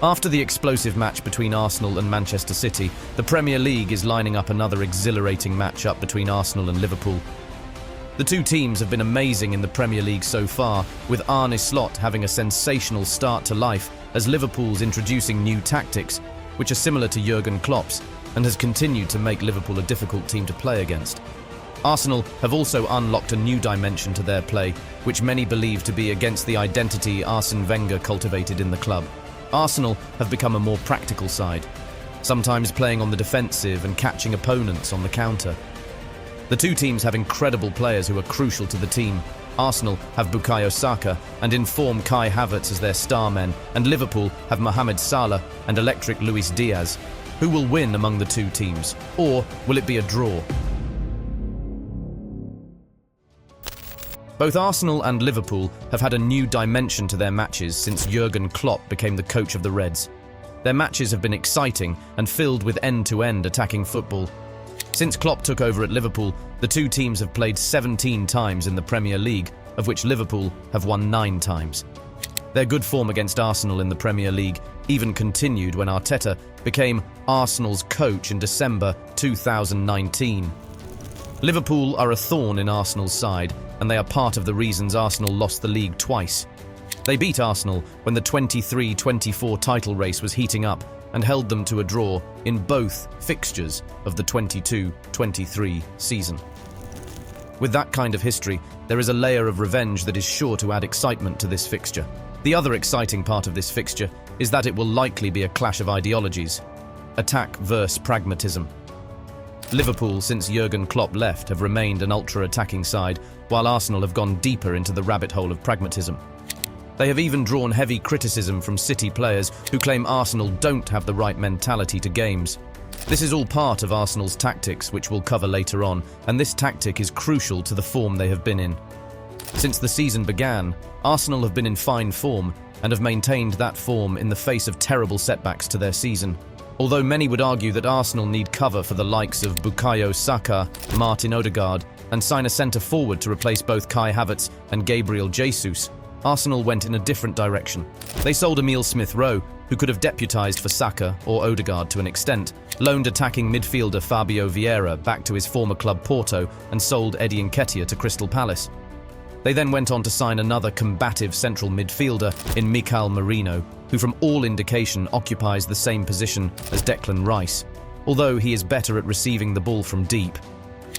After the explosive match between Arsenal and Manchester City, the Premier League is lining up another exhilarating matchup between Arsenal and Liverpool. The two teams have been amazing in the Premier League so far, with Arne having a sensational start to life as Liverpool's introducing new tactics, which are similar to Jurgen Klopp's, and has continued to make Liverpool a difficult team to play against. Arsenal have also unlocked a new dimension to their play, which many believe to be against the identity Arsene Wenger cultivated in the club. Arsenal have become a more practical side, sometimes playing on the defensive and catching opponents on the counter. The two teams have incredible players who are crucial to the team. Arsenal have Bukayo Saka and in-form Kai Havertz as their star men, and Liverpool have Mohamed Salah and electric Luis Diaz. Who will win among the two teams? Or will it be a draw? Both Arsenal and Liverpool have had a new dimension to their matches since Jurgen Klopp became the coach of the Reds. Their matches have been exciting and filled with end-to-end attacking football. Since Klopp took over at Liverpool, the two teams have played 17 times in the Premier League, of which Liverpool have won 9 times. Their good form against Arsenal in the Premier League even continued when Arteta became Arsenal's coach in December 2019. Liverpool are a thorn in Arsenal's side, and they are part of the reasons Arsenal lost the league twice. They beat Arsenal when the 23-24 title race was heating up and held them to a draw in both fixtures of the 22-23 season. With that kind of history, there is a layer of revenge that is sure to add excitement to this fixture. The other exciting part of this fixture is that it will likely be a clash of ideologies. Attack versus pragmatism. Liverpool, since Jurgen Klopp left, have remained an ultra-attacking side, while Arsenal have gone deeper into the rabbit hole of pragmatism. They have even drawn heavy criticism from City players who claim Arsenal don't have the right mentality to games. This is all part of Arsenal's tactics, which we'll cover later on, and this tactic is crucial to the form they have been in. Since the season began, Arsenal have been in fine form and have maintained that form in the face of terrible setbacks to their season. Although many would argue that Arsenal need cover for the likes of Bukayo Saka, Martin Odegaard, and sign a centre-forward to replace both Kai Havertz and Gabriel Jesus, Arsenal went in a different direction. They sold Emile Smith-Rowe, who could have deputised for Saka or Odegaard to an extent, loaned attacking midfielder Fabio Vieira back to his former club Porto, and sold Eddie Nketiah to Crystal Palace. They then went on to sign another combative central midfielder in Mikel Merino, who from all indication occupies the same position as Declan Rice, although he is better at receiving the ball from deep.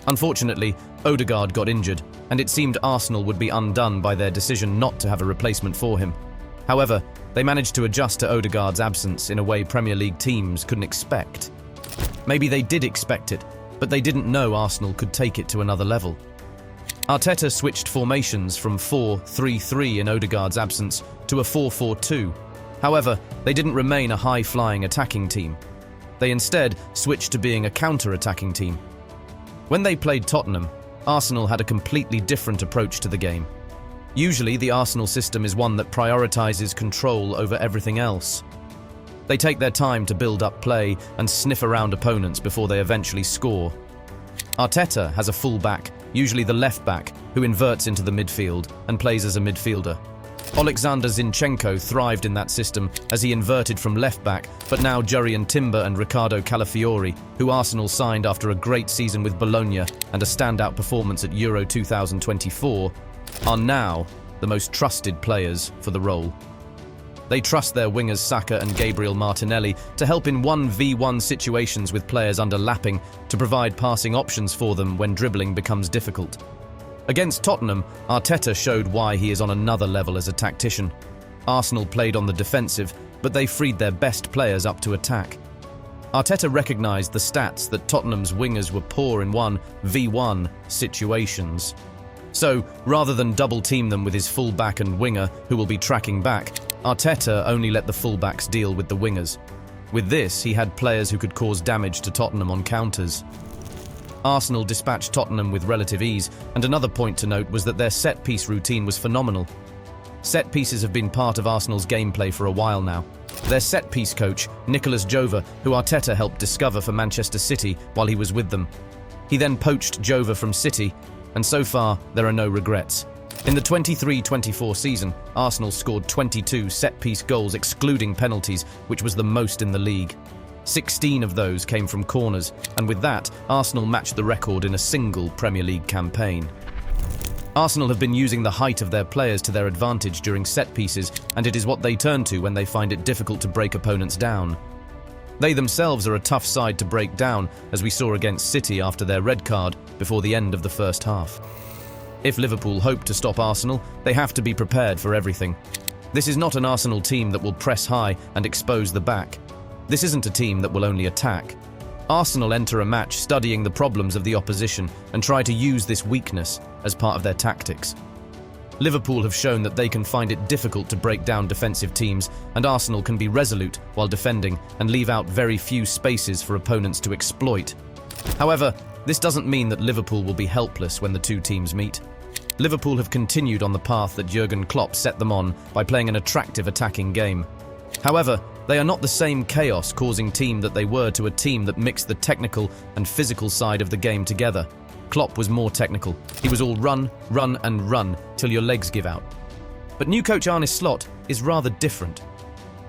Unfortunately, Odegaard got injured, and it seemed Arsenal would be undone by their decision not to have a replacement for him. However, they managed to adjust to Odegaard's absence in a way Premier League teams couldn't expect. Maybe they did expect it, but they didn't know Arsenal could take it to another level. Arteta switched formations from 4-3-3 in Odegaard's absence to a 4-4-2. However, they didn't remain a high-flying attacking team. They instead switched to being a counter-attacking team. When they played Tottenham, Arsenal had a completely different approach to the game. Usually, the Arsenal system is one that prioritizes control over everything else. They take their time to build up play and sniff around opponents before they eventually score. Arteta has a full-back, usually the left-back, who inverts into the midfield and plays as a midfielder. Alexander Zinchenko thrived in that system as he inverted from left-back, but now Jurriën Timber and Riccardo Calafiori, who Arsenal signed after a great season with Bologna and a standout performance at Euro 2024, are now the most trusted players for the role. They trust their wingers Saka and Gabriel Martinelli to help in 1v1 situations with players underlapping, to provide passing options for them when dribbling becomes difficult. Against Tottenham, Arteta showed why he is on another level as a tactician. Arsenal played on the defensive, but they freed their best players up to attack. Arteta recognised the stats that Tottenham's wingers were poor in 1v1 situations. So, rather than double-team them with his full-back and winger, who will be tracking back, Arteta only let the full-backs deal with the wingers. With this, he had players who could cause damage to Tottenham on counters. Arsenal dispatched Tottenham with relative ease, and another point to note was that their set-piece routine was phenomenal. Set pieces have been part of Arsenal's gameplay for a while now. Their set-piece coach, Nicolas Jova, who Arteta helped discover for Manchester City while he was with them. He then poached Jova from City, and so far, there are no regrets. In the 23-24 season, Arsenal scored 22 set-piece goals excluding penalties, which was the most in the league. 16 of those came from corners, and with that, Arsenal matched the record in a single Premier League campaign. Arsenal have been using the height of their players to their advantage during set pieces, and it is what they turn to when they find it difficult to break opponents down. They themselves are a tough side to break down, as we saw against City after their red card before the end of the first half. If Liverpool hope to stop Arsenal, they have to be prepared for everything. This is not an Arsenal team that will press high and expose the back. This isn't a team that will only attack. Arsenal enter a match studying the problems of the opposition and try to use this weakness as part of their tactics. Liverpool have shown that they can find it difficult to break down defensive teams, and Arsenal can be resolute while defending and leave out very few spaces for opponents to exploit. However, this doesn't mean that Liverpool will be helpless when the two teams meet. Liverpool have continued on the path that Jurgen Klopp set them on by playing an attractive attacking game. However, they are not the same chaos-causing team that they were to a team that mixed the technical and physical side of the game together. Klopp was more technical. He was all run, run and run till your legs give out. But new coach Arne Slot is rather different.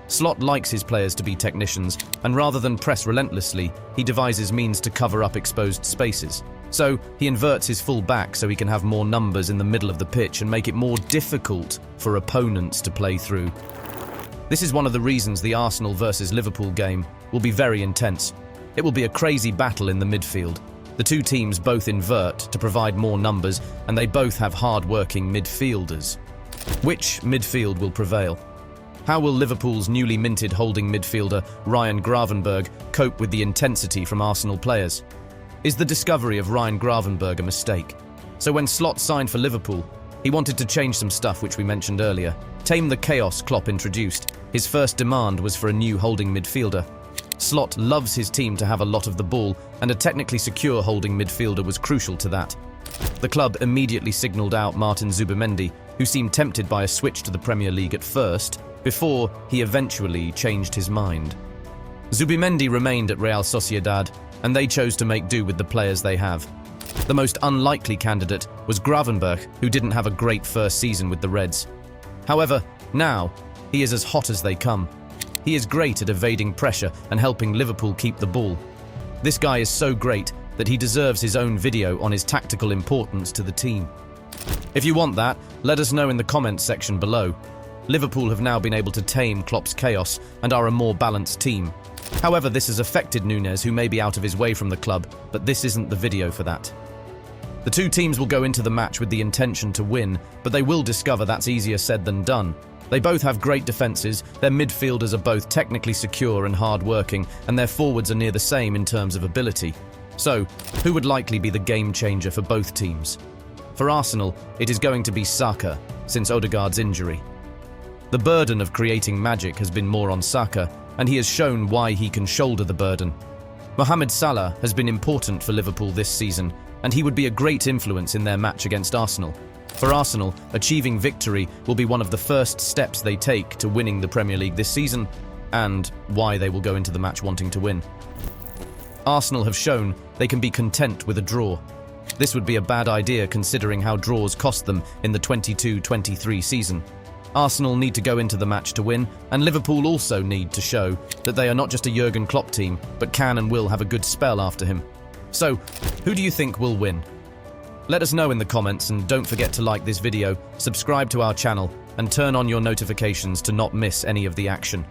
Slot likes his players to be technicians, and rather than press relentlessly, he devises means to cover up exposed spaces. So, he inverts his full back so he can have more numbers in the middle of the pitch and make it more difficult for opponents to play through. This is one of the reasons the Arsenal versus Liverpool game will be very intense. It will be a crazy battle in the midfield. The two teams both invert to provide more numbers, and they both have hard-working midfielders. Which midfield will prevail? How will Liverpool's newly minted holding midfielder Ryan Gravenberch cope with the intensity from Arsenal players? Is the discovery of Ryan Gravenberch a mistake? So when Slot signed for Liverpool, he wanted to change some stuff which we mentioned earlier. Tame the chaos Klopp introduced. His first demand was for a new holding midfielder. Slot loves his team to have a lot of the ball, and a technically secure holding midfielder was crucial to that. The club immediately signalled out Martin Zubimendi, who seemed tempted by a switch to the Premier League at first, before he eventually changed his mind. Zubimendi remained at Real Sociedad, and they chose to make do with the players they have. The most unlikely candidate was Gravenberch, who didn't have a great first season with the Reds. However, now, he is as hot as they come. He is great at evading pressure and helping Liverpool keep the ball. This guy is so great that he deserves his own video on his tactical importance to the team. If you want that, let us know in the comments section below. Liverpool have now been able to tame Klopp's chaos and are a more balanced team. However, this has affected Núñez, who may be out of his way from the club, but this isn't the video for that. The two teams will go into the match with the intention to win, but they will discover that's easier said than done. They both have great defences, their midfielders are both technically secure and hard-working, and their forwards are near the same in terms of ability. So, who would likely be the game changer for both teams? For Arsenal, it is going to be Saka, since Odegaard's injury. The burden of creating magic has been more on Saka, and he has shown why he can shoulder the burden. Mohamed Salah has been important for Liverpool this season, and he would be a great influence in their match against Arsenal. For Arsenal, achieving victory will be one of the first steps they take to winning the Premier League this season, and why they will go into the match wanting to win. Arsenal have shown they can be content with a draw. This would be a bad idea considering how draws cost them in the 22-23 season. Arsenal need to go into the match to win, and Liverpool also need to show that they are not just a Jurgen Klopp team, but can and will have a good spell after him. So, who do you think will win? Let us know in the comments, and don't forget to like this video, subscribe to our channel, and turn on your notifications to not miss any of the action.